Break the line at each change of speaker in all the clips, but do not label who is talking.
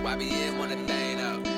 YBM on the thing up.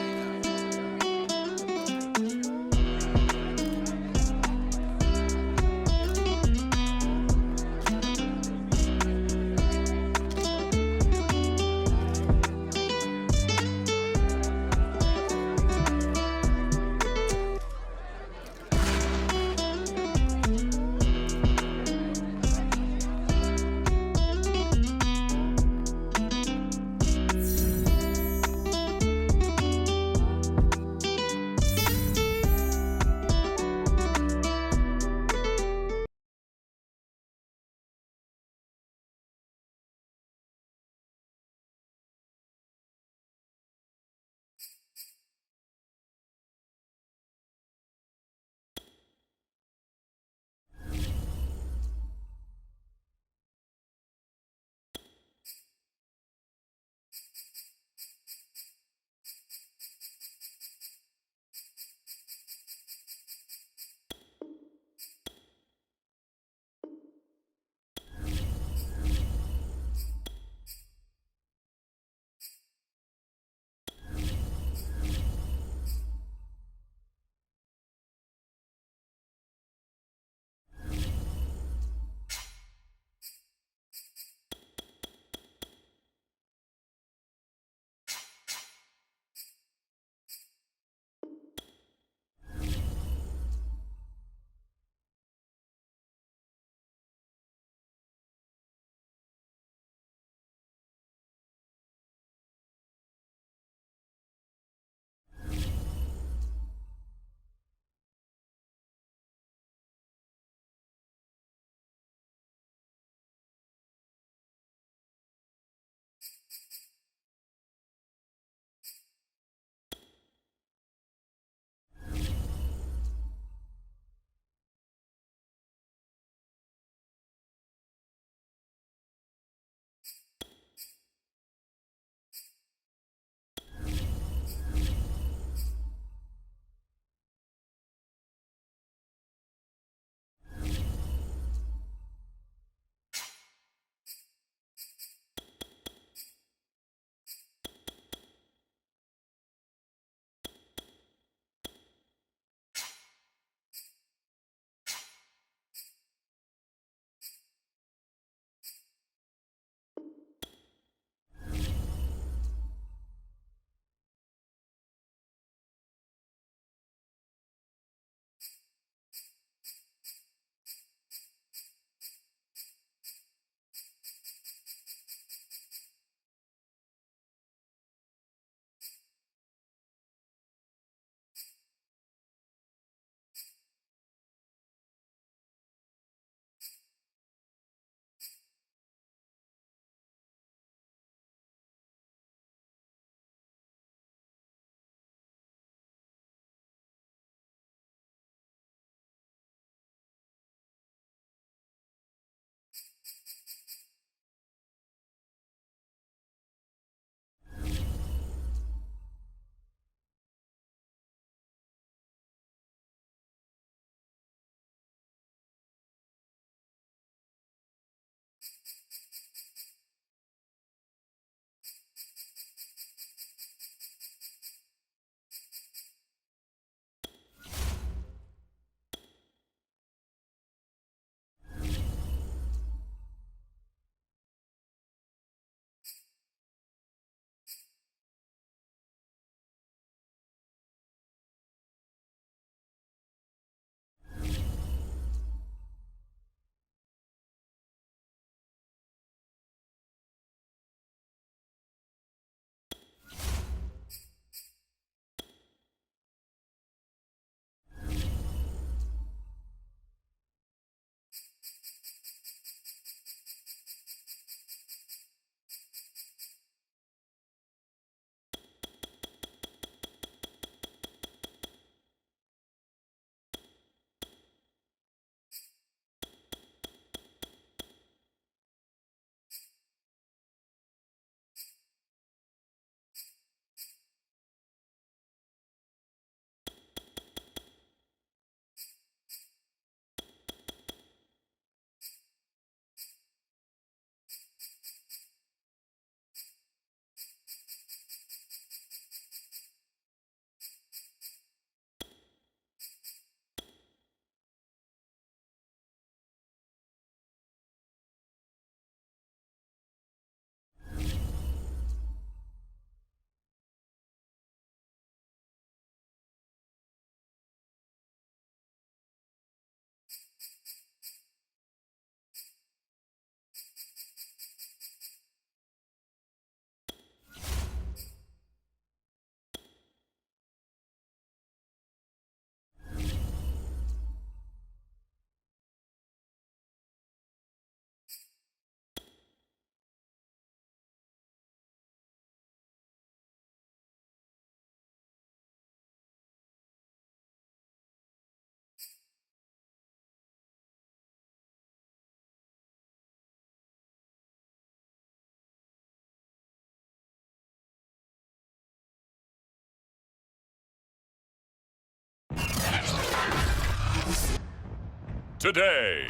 today.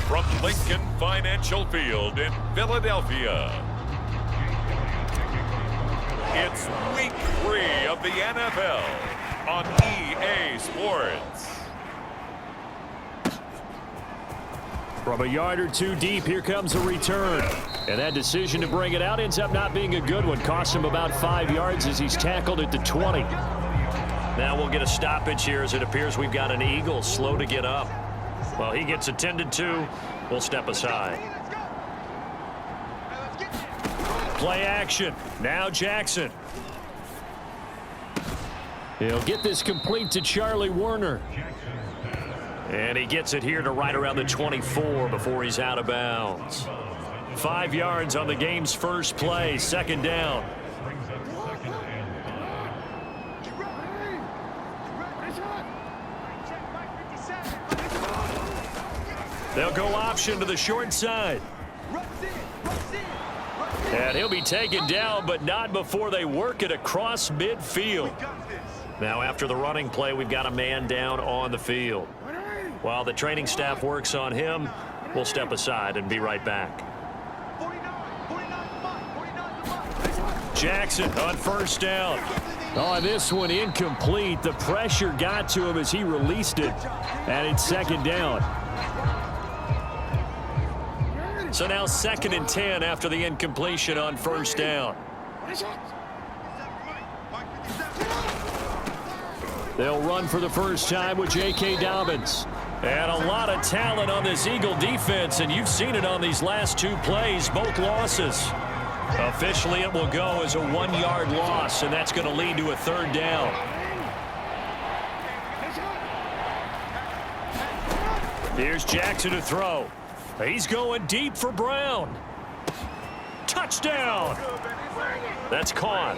From Lincoln Financial Field in Philadelphia, it's Week 3 of the NFL on EA Sports.
From a yard or two deep, here comes a return. And that decision to bring it out ends up not being a good one. Cost him about 5 yards as he's tackled at the 20. Now we'll get a stoppage here as it appears we've got an Eagle slow to get up. Well, he gets attended to. We'll step aside. Play action. Now Jackson. He'll get this complete to Charlie Warner. And he gets it here to right around the 24 before he's out of bounds. 5 yards on the game's first play, second down. They'll go option to the short side. And he'll be taken down, but not before they work it across midfield. Now after the running play, we've got a man down on the field. While the training staff works on him, we'll step aside and be right back. Jackson on first down. Oh, this one incomplete. The pressure got to him as he released it, and it's second down. So now 2nd and 10 after the incompletion on first down. They'll run for the first time with J.K. Dobbins. And a lot of talent on this Eagle defense, and you've seen it on these last 2 plays, both losses. Officially, it will go as a 1-yard loss, and that's going to lead to a third down. Here's Jackson to throw. He's going deep for Brown. Touchdown! That's caught.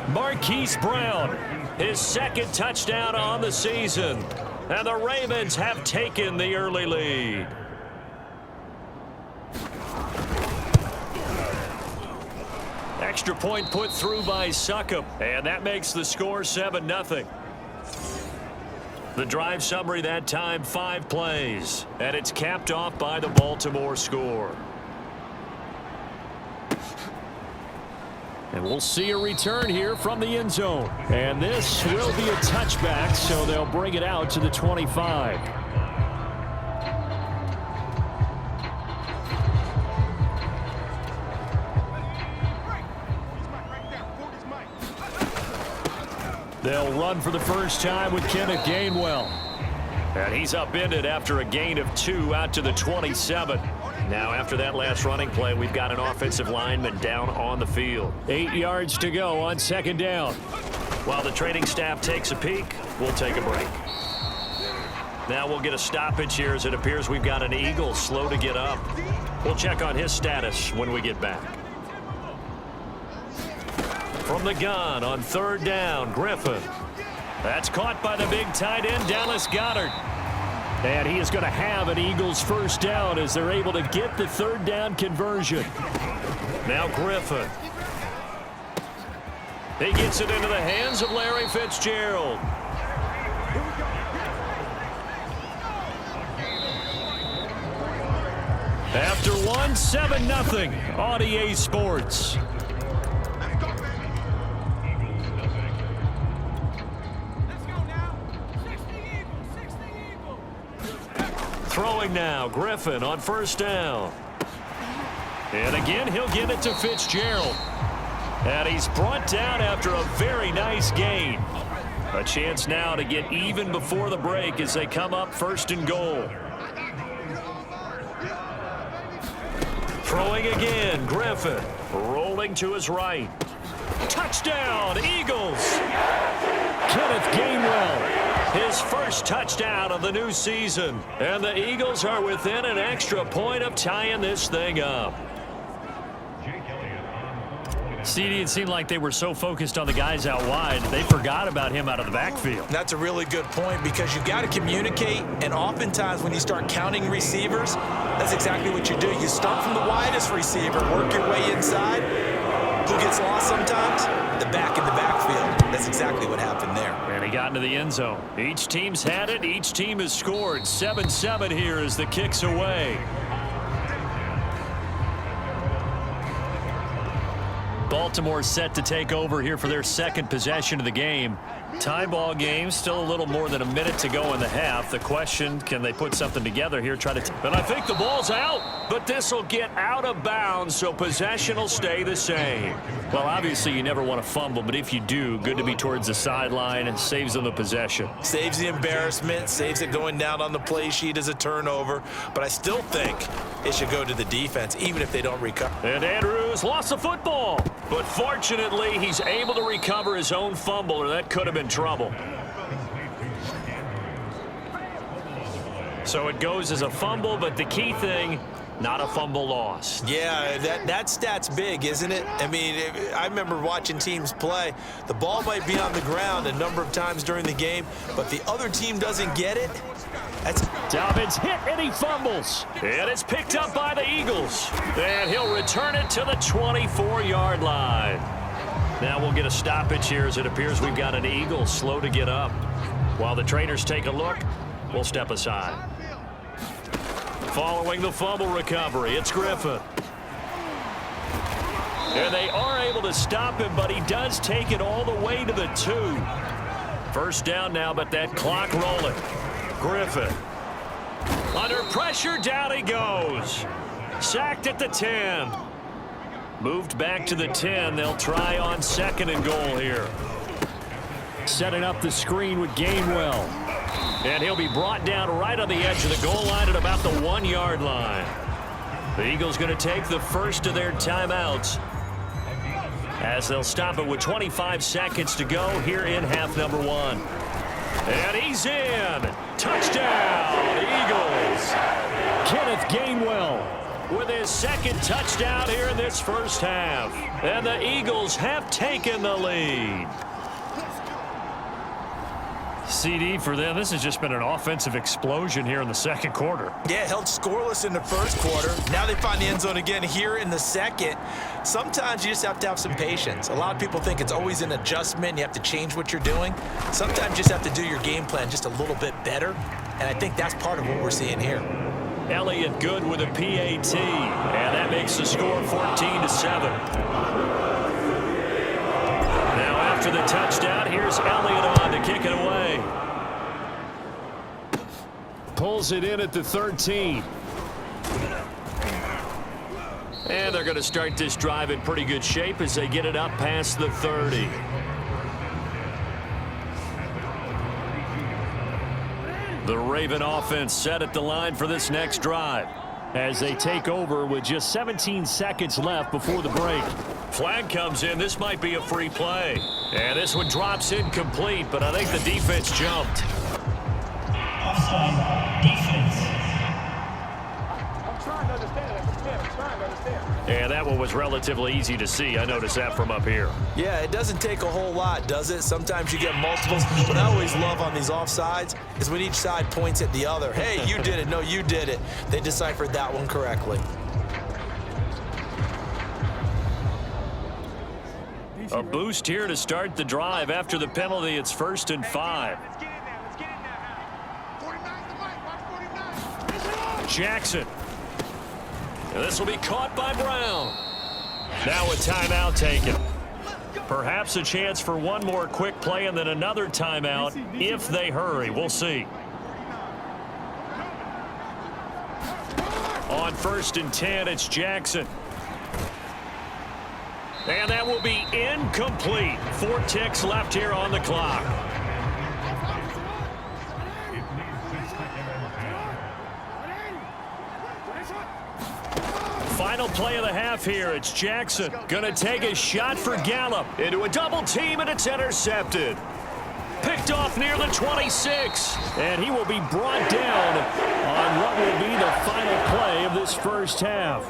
Marquise Brown, his 2nd touchdown on the season. And the Ravens have taken the early lead. Extra point put through by Succop, and that makes the score 7-0. The drive summary that time, 5 plays, and it's capped off by the Baltimore score. And we'll see a return here from the end zone. And this will be a touchback, so they'll bring it out to the 25. They'll run for the first time with Kenneth Gainwell. And he's upended after a gain of 2 out to the 27. Now, after that last running play, we've got an offensive lineman down on the field. 8 yards to go on second down. While the training staff takes a peek, we'll take a break. Now we'll get a stoppage here as it appears we've got an Eagle slow to get up. We'll check on his status when we get back. From the gun on third down, Griffin. That's caught by the big tight end, Dallas Goedert. And he is going to have an Eagles first down as they're able to get the third down conversion. Now Griffin. He gets it into the hands of Larry Fitzgerald. After 7-0 on EA Sports. Throwing now, Griffin on first down. And again, he'll get it to Fitzgerald. And he's brought down after a very nice gain. A chance now to get even before the break as they come up 1st and goal. Throwing again, Griffin. Rolling to his right. Touchdown, Eagles! Kenneth Gainwell. His first touchdown of the new season. And the Eagles are within an extra point of tying this thing up. CD, it seemed like they were so focused on the guys out wide, they forgot about him out of the backfield.
That's a really good point because you've got to communicate, and oftentimes when you start counting receivers, that's exactly what you do. You start from the widest receiver, work your way inside. Who gets lost sometimes? The back in the backfield. That's exactly what happened there.
And he got into the end zone. Each team's had it. Each team has scored. 7-7 here as the kick's away. Baltimore set to take over here for their second possession of the game. Tie ball game, still a little more than a minute to go in the half. The question, can they put something together here? And I think the ball's out, but this will get out of bounds, so possession will stay the same. Well, obviously you never want to fumble, but if you do, good to be towards the sideline and saves them the possession.
Saves the embarrassment, saves it going down on the play sheet as a turnover, but I still think it should go to the defense, even if they don't recover.
And Andrews lost the football, but fortunately he's able to recover his own fumble, or that could have been trouble. So it goes as a fumble, but the key thing, not a fumble loss.
Yeah, that stat's big, isn't it? I mean, I remember watching teams play. The ball might be on the ground a number of times during the game, but the other team doesn't get it.
Dobbins hit and he fumbles. And it's picked up by the Eagles. And he'll return it to the 24-yard line. Now we'll get a stoppage here as it appears we've got an Eagle slow to get up. While the trainers take a look, we'll step aside. Following the fumble recovery, it's Griffin. And they are able to stop him, but he does take it all the way to the 2. First down now, but that clock rolling. Griffin. Under pressure, down he goes. Sacked at the 10. Moved back to the 10. They'll try on 2nd and goal here. Setting up the screen with Gainwell. And he'll be brought down right on the edge of the goal line at about the 1-yard line. The Eagles going to take the first of their timeouts as they'll stop it with 25 seconds to go here in half number 1. And he's in. Touchdown, Eagles. Kenneth Gainwell with his second touchdown here in this first half. And the Eagles have taken the lead. CD for them. This has just been an offensive explosion here in the second quarter.
Yeah, held scoreless in the first quarter. Now they find the end zone again here in the second. Sometimes you just have to have some patience. A lot of people think it's always an adjustment. You have to change what you're doing. Sometimes you just have to do your game plan just a little bit better. And I think that's part of what we're seeing here.
Elliott good with a PAT. And that makes the score 14-7. Now after the touchdown, here's Elliott on to kick it away. Pulls it in at the 13. And they're going to start this drive in pretty good shape as they get it up past the 30. The Raven offense set at the line for this next drive as they take over with just 17 seconds left before the break. Flag comes in. This might be a free play. And this one drops incomplete, but I think the defense jumped.
Offside defense.
And that one was relatively easy to see. I noticed that from up here.
Yeah, it doesn't take a whole lot, does it? Sometimes you get multiples. What I always love on these offsides is when each side points at the other. Hey, you did it. No, you did it. They deciphered that one correctly.
A boost here to start the drive. After the penalty, it's 1st and 5. Jackson. And this will be caught by Brown. Now a timeout taken. Perhaps a chance for one more quick play and then another timeout if they hurry. We'll see. On 1st and 10, it's Jackson. And that will be incomplete. 4 ticks left here on the clock. Final play of the half here. It's Jackson going to take a shot for Gallup into a double team, and it's intercepted. Picked off near the 26, and he will be brought down on what will be the final play of this first half.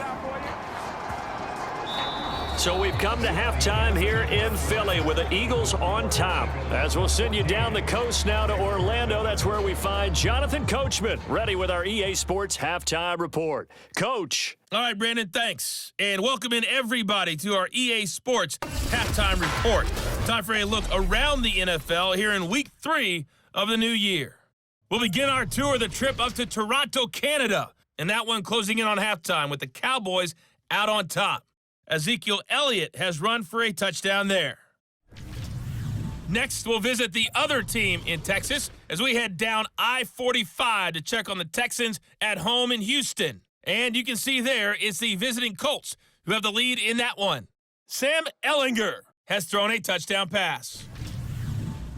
So we've come to halftime here in Philly with the Eagles on top. As we'll send you down the coast now to Orlando, that's where we find Jonathan Coachman ready with our EA Sports Halftime Report. Coach.
All right, Brandon, thanks. And welcome in everybody to our EA Sports Halftime Report.
Time for a look around the NFL here in Week 3 of the new year. We'll begin our tour of the trip up to Toronto, Canada, and that one closing in on halftime with the Cowboys out on top. Ezekiel Elliott has run for a touchdown there. Next, we'll visit the other team in Texas as we head down I-45 to check on the Texans at home in Houston. And you can see there it's the visiting Colts who have the lead in that one. Sam Ehlinger has thrown a touchdown pass.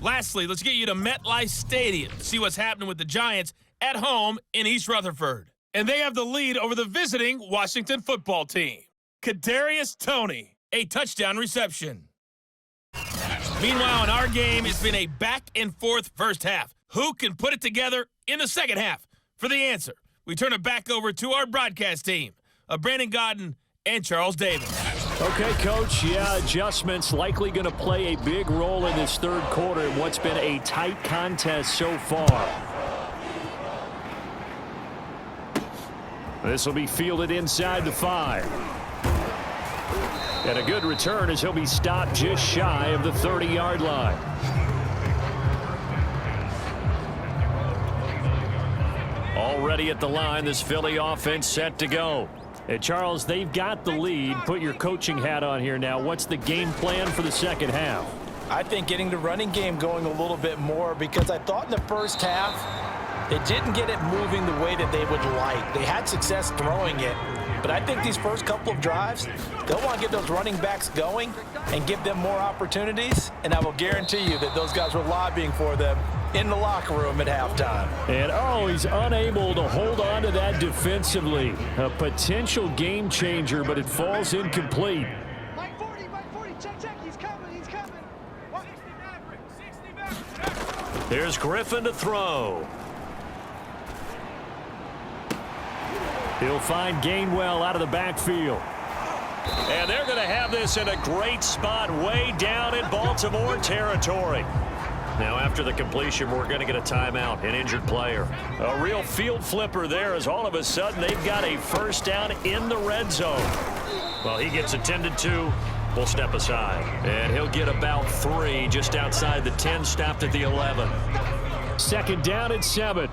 Lastly, let's get you to MetLife Stadium to see what's happening with the Giants at home in East Rutherford. And they have the lead over the visiting Washington football team. Kadarius Toney, a touchdown reception. Meanwhile, in our game, it's been a back-and-forth first half. Who can put it together in the second half? For the answer, we turn it back over to our broadcast team of Brandon Godden and Charles Davis.
Okay, Coach, adjustments likely going to play a big role in this third quarter in what's been a tight contest so far. This will be fielded inside the 5. And a good return as he'll be stopped just shy of the 30-yard line. Already at the line, this Philly offense set to go. And Charles, they've got the lead. Put your coaching hat on here now. What's the game plan for the second half?
I think getting the running game going a little bit more, because I thought in the first half they didn't get it moving the way that they would like. They had success throwing it. But I think these first couple of drives, they'll want to get those running backs going and give them more opportunities. And I will guarantee you that those guys were lobbying for them in the locker room at halftime.
And, he's unable to hold on to that defensively. A potential game changer, but it falls incomplete.
Mike 40, check, he's coming. 60 back.
There's Griffin to throw. He'll find Gainwell out of the backfield. And they're going to have this in a great spot way down in Baltimore territory. Now, after the completion, we're going to get a timeout, an injured player. A real field flipper there as all of a sudden they've got a first down in the red zone. Well, he gets attended to. We'll step aside. And he'll get about 3 just outside the 10, stopped at the 11. Second down and 7.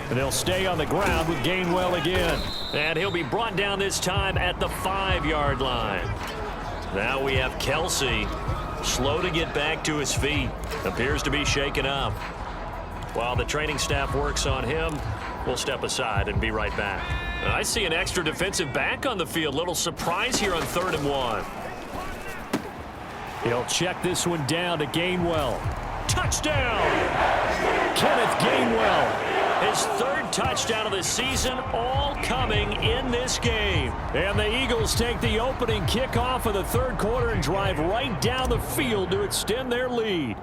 And they'll stay on the ground with Gainwell again. And he'll be brought down this time at the 5-yard line. Now we have Kelsey, slow to get back to his feet. Appears to be shaken up. While the training staff works on him, we'll step aside and be right back. I see an extra defensive back on the field. Little surprise here on 3rd and 1. He'll check this one down to Gainwell. Touchdown! Kenneth Gainwell. His 3rd touchdown of the season, all coming in this game. And the Eagles take the opening kickoff of the 3rd quarter and drive right down the field to extend their lead.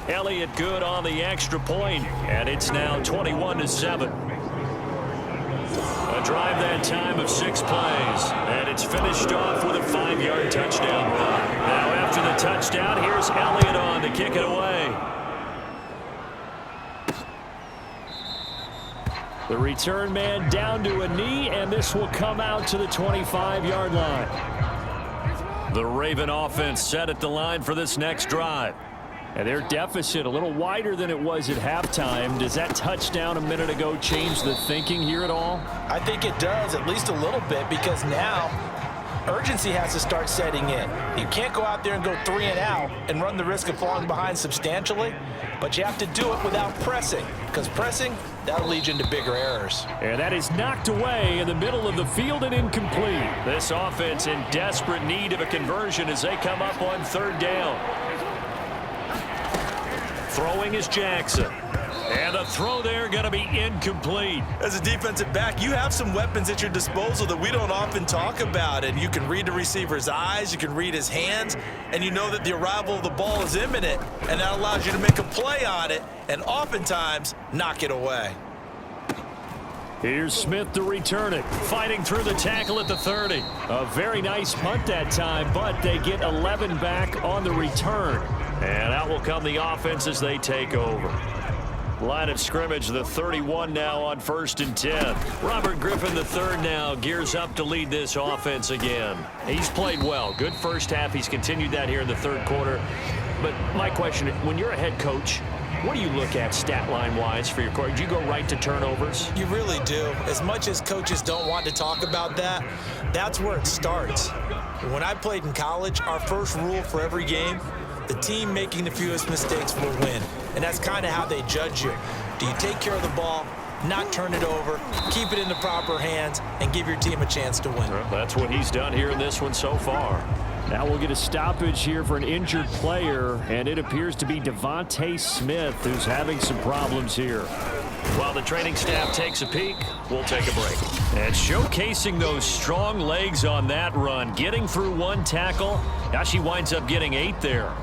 Elliott good on the extra point, and it's now 21-7. A drive that time of 6 plays, and it's finished off with a 5-yard touchdown. Now after the touchdown, here's Elliott on to kick it away. The return man down to a knee, and this will come out to the 25-yard line. The Raven offense set at the line for this next drive. And their deficit a little wider than it was at halftime. Does that touchdown a minute ago change the thinking here at all?
I think it does, at least a little bit, because now urgency has to start setting in. You can't go out there and go 3 and out and run the risk of falling behind substantially, but you have to do it without pressing, because pressing, that'll lead you into bigger errors.
And that is knocked away in the middle of the field and incomplete. This offense in desperate need of a conversion as they come up on 3rd down. Throwing is Jackson. And the throw there going to be incomplete.
As a defensive back, you have some weapons at your disposal that we don't often talk about. And you can read the receiver's eyes, you can read his hands, and you know that the arrival of the ball is imminent. And that allows you to make a play on it and oftentimes knock it away.
Here's Smith to return it. Fighting through the tackle at the 30. A very nice punt that time, but they get 11 back on the return. And out will come the offense as they take over. Line of scrimmage, the 31 now on 1st and 10. Robert Griffin III now gears up to lead this offense again. He's played well. Good first half. He's continued that here in the third quarter. But my question, when you're a head coach, what do you look at stat line-wise for your quarterback? Do you go right to turnovers?
You really do. As much as coaches don't want to talk about that, that's where it starts. When I played in college, our first rule for every game, the team making the fewest mistakes will win. And that's kind of how they judge you. Do you take care of the ball, not turn it over, keep it in the proper hands, and give your team a chance to win?
Well, that's what he's done here in this one so far.
Now we'll get a stoppage here for an injured player, and it appears to be Devontae Smith who's having some problems here.
While the training staff takes a peek, we'll take a break. And showcasing those strong legs on that run, getting through one tackle. Now she winds up getting 8 there.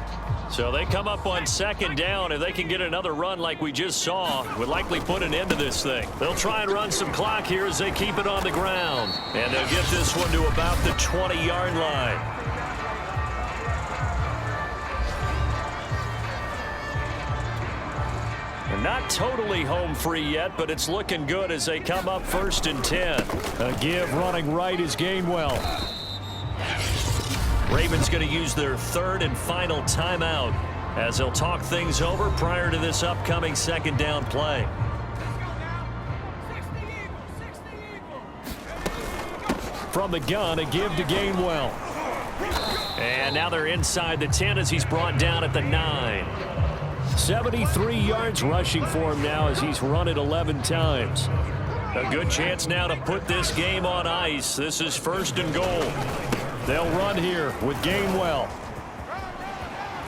So they come up on 2nd down. If they can get another run like we just saw, would likely put an end to this thing. They'll try and run some clock here as they keep it on the ground. And they'll get this one to about the 20-yard line. Not totally home free yet, but it's looking good as they come up 1st and 10.
A give running right is Gainwell.
Ravens going to use their 3rd and final timeout as they'll talk things over prior to this upcoming 2nd down play.
From the gun, a give to Gainwell.
And now they're inside the 10 as he's brought down at the 9.
73 yards rushing for him now as he's run it 11 times.
A good chance now to put this game on ice. This is 1st and goal.
They'll run here with Gainwell.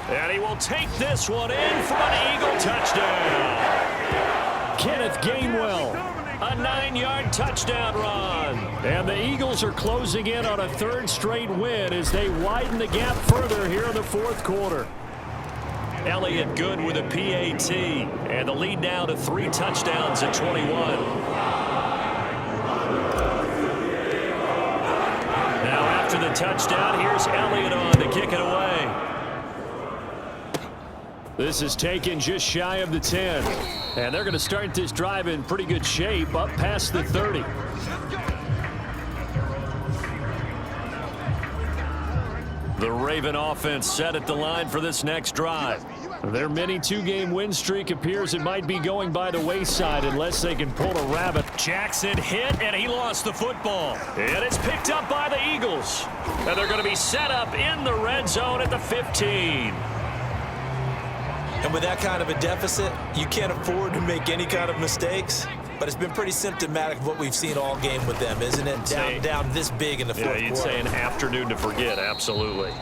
And he will take this one in for an Eagle touchdown.
Kenneth Gainwell.
A 9-yard touchdown run.
And the Eagles are closing in on a 3rd straight win as they widen the gap further here in the 4th quarter.
Elliott Good with a PAT, and the lead now to 3 touchdowns at 21. Now after the touchdown, here's Elliott on to kick it away.
This is taken just shy of the 10. And they're going to start this drive in pretty good shape up past the 30.
The Raven offense set at the line for this next drive.
Their mini 2-game win streak appears it might be going by the wayside unless they can pull a rabbit.
Jackson hit, and he lost the football. And it's picked up by the Eagles. And they're going to be set up in the red zone at the 15.
And with that kind of a deficit, you can't afford to make any kind of mistakes. But it's been pretty symptomatic of what we've seen all game with them, isn't it? Down this big in the 4th quarter.
Yeah, you'd say an afternoon to forget, absolutely.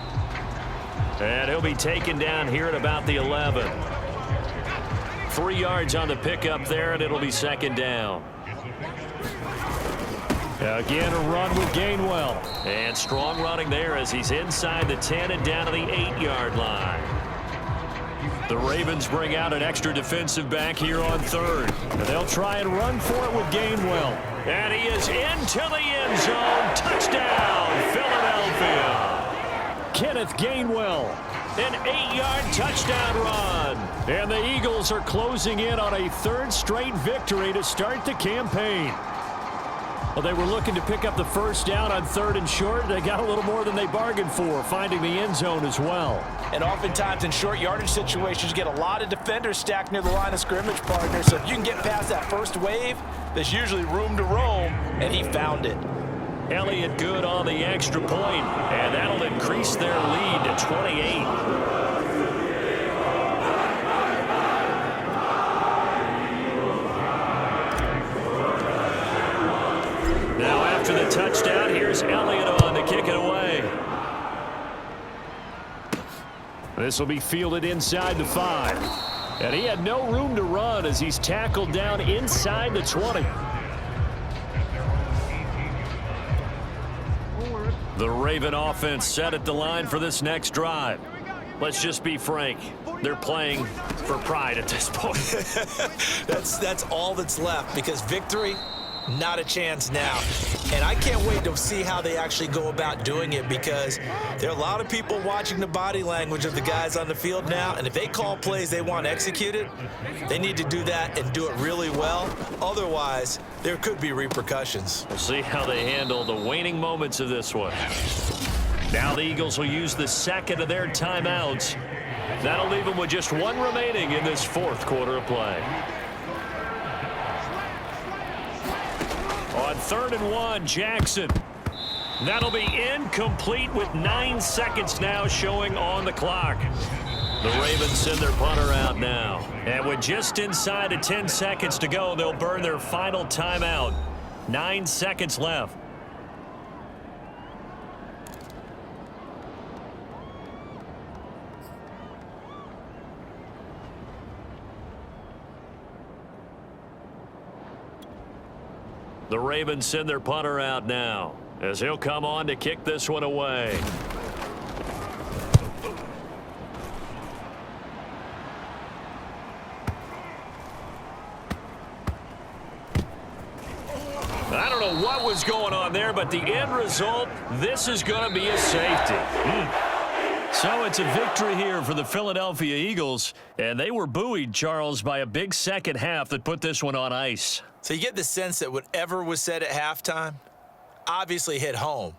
And he'll be taken down here at about the 11. 3 yards on the pickup there, and it'll be 2nd down.
Again, a run with Gainwell.
And strong running there as he's inside the 10 and down to the 8-yard line. The Ravens bring out an extra defensive back here on 3rd.
And they'll try and run for it with Gainwell.
And he is into the end zone. Touchdown, Philadelphia.
Kenneth Gainwell.
An 8-yard touchdown run.
And the Eagles are closing in on a 3rd straight victory to start the campaign. Well, they were looking to pick up the 1st down on 3rd and short. They got a little more than they bargained for, finding the end zone as well.
And oftentimes in short yardage situations, you get a lot of defenders stacked near the line of scrimmage, partner. So if you can get past that first wave, there's usually room to roam, and he found it.
Elliott Good on the extra point, and that'll increase their lead to 28. Now after the touchdown, here's Elliott on to kick it away.
This will be fielded inside the 5. And he had no room to run as he's tackled down inside the 20.
The Raven offense set at the line for this next drive. Let's just be frank. They're playing for pride at this point.
That's all that's left, because victory, Not a chance now. And I can't wait to see how they actually go about doing it, because there are a lot of people watching the body language of the guys on the field now, and if they call plays they want executed, they need to do that and do it really well. Otherwise, there could be repercussions.
We'll see how they handle the waning moments of this one. Now the Eagles will use the second of their timeouts. That'll leave them with just one remaining in this fourth quarter of play. On 3rd and 1, Jackson. That'll be incomplete with 9 seconds now showing on the clock. The Ravens send their punter out now. And with just inside of 10 seconds to go, they'll burn their final timeout. 9 seconds left. The Ravens send their punter out now as he'll come on to kick this one away. I don't know what was going on there, but the end result, this is going to be a safety. So it's a victory here for the Philadelphia Eagles, and they were buoyed, Charles, by a big second half that put this one on ice.
So you get the sense that whatever was said at halftime obviously hit home.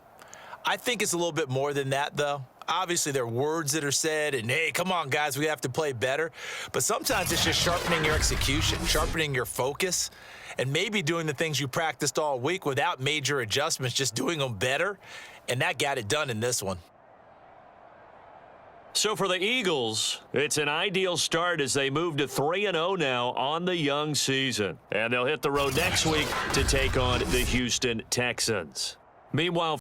I think it's a little bit more than that, though. Obviously, there are words that are said, and, hey, come on, guys, we have to play better. But sometimes it's just sharpening your execution, sharpening your focus, and maybe doing the things you practiced all week without major adjustments, just doing them better. And that got it done in this one.
So for the Eagles, it's an ideal start as they move to 3-0 now on the young season. And they'll hit the road next week to take on the Houston Texans. Meanwhile,